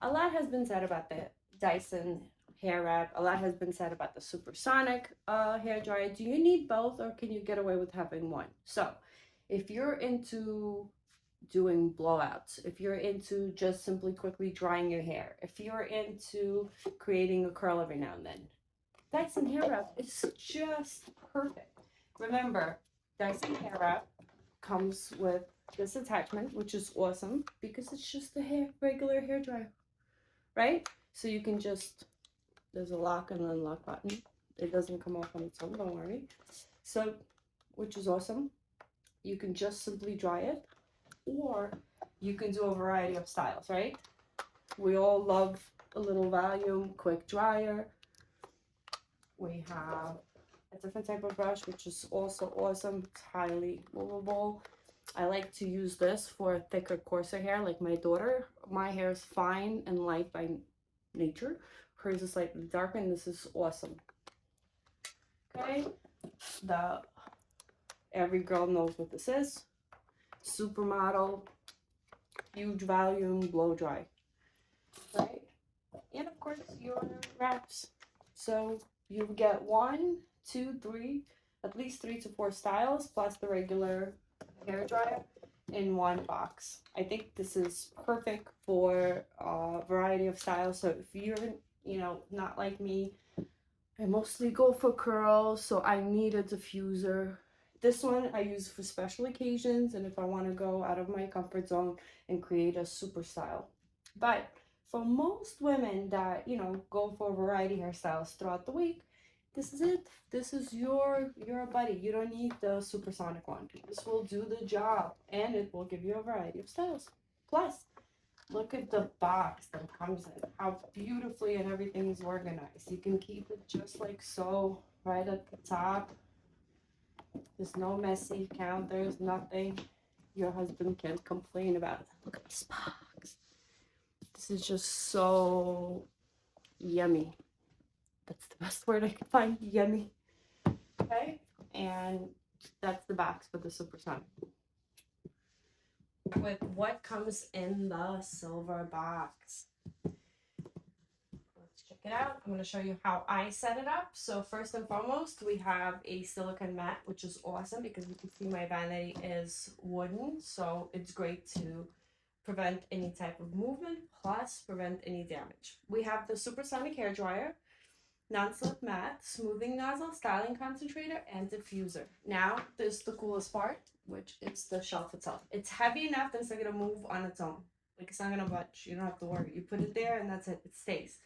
A lot has been said about the Dyson hair wrap. A lot has been said about the Supersonic hair dryer. Do you need both, or can you get away with having one? So if you're into doing blowouts, if you're into just simply quickly drying your hair, if you're into creating a curl every now and then, Dyson hair wrap is just perfect. Remember, Dyson hair wrap comes with this attachment, which is awesome because it's just a regular hair dryer, right? So you can just, there's a lock and unlock button. It doesn't come off on its own, don't worry. So, which is awesome. You can just simply dry it, or you can do a variety of styles, right? We all love a little volume, quick dryer. We have a different type of brush, which is also awesome. It's highly movable. I like to use this for thicker, coarser hair, like my daughter. My hair is fine and light by nature. Hers is slightly darker, and this is awesome. Okay, every girl knows what this is. Supermodel, huge volume, blow dry, right? And of course your wraps. So you get 1, 2, 3, at least 3 to 4 styles, plus the regular hair dryer in one box. I think this is perfect for a variety of styles. So if you're, not like me, I mostly go for curls, so I need a diffuser. This one I use for special occasions and if I want to go out of my comfort zone and create a super style. But for most women that, go for a variety hairstyles throughout the week, this is it. This is your buddy. You don't need the supersonic one. This will do the job and it will give you a variety of styles. Plus, look at the box that it comes in, how beautifully and everything is organized. You can keep it just like so, right at the top. There's no messy counters, nothing your husband can complain about. Look at this box. This is just so yummy. That's the best word I can find, yummy. Okay, and that's the box for the Supersonic. With what comes in the silver box. Let's check it out. I'm going to show you how I set it up. So first and foremost, we have a silicone mat, which is awesome because you can see my vanity is wooden. So it's great to prevent any type of movement, plus prevent any damage. We have the Supersonic hair dryer, non-slip mat, smoothing nozzle, styling concentrator, and diffuser. Now, this is the coolest part, which is the shelf itself. It's heavy enough that it's not gonna move on its own. Like, it's not gonna budge. You don't have to worry. You put it there and that's it. It stays.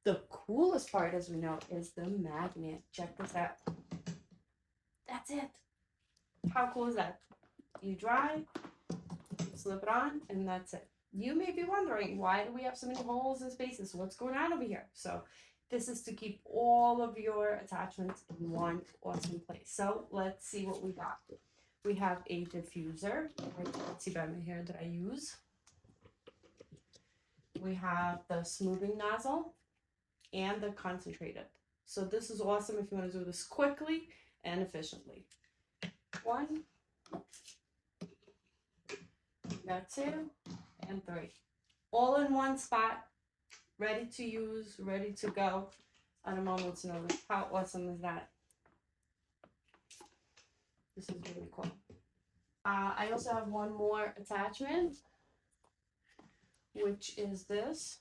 The coolest part, as we know, is the magnet. Check this out. That's it. How cool is that? You dry, slip it on, and that's it. You may be wondering, why do we have so many holes and spaces? What's going on over here? So this is to keep all of your attachments in one awesome place. So let's see what we got. We have a diffuser. You can see by my hair that I use. We have the smoothing nozzle and the concentrated. So this is awesome if you want to do this quickly and efficiently. 1, got 2, and 3. All in one spot, ready to use, ready to go at a moment's notice. How awesome is that? This is really cool. I also have one more attachment, which is this.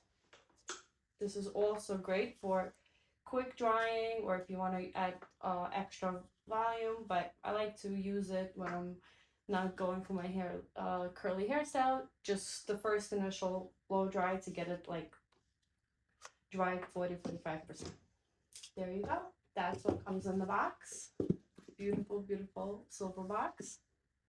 This is also great for quick drying or if you want to add extra volume, but I like to use it when I'm not going for my hair curly hairstyle, just the first initial blow dry to get it like dried 40-45%. There you go. That's what comes in the box. Beautiful, beautiful silver box.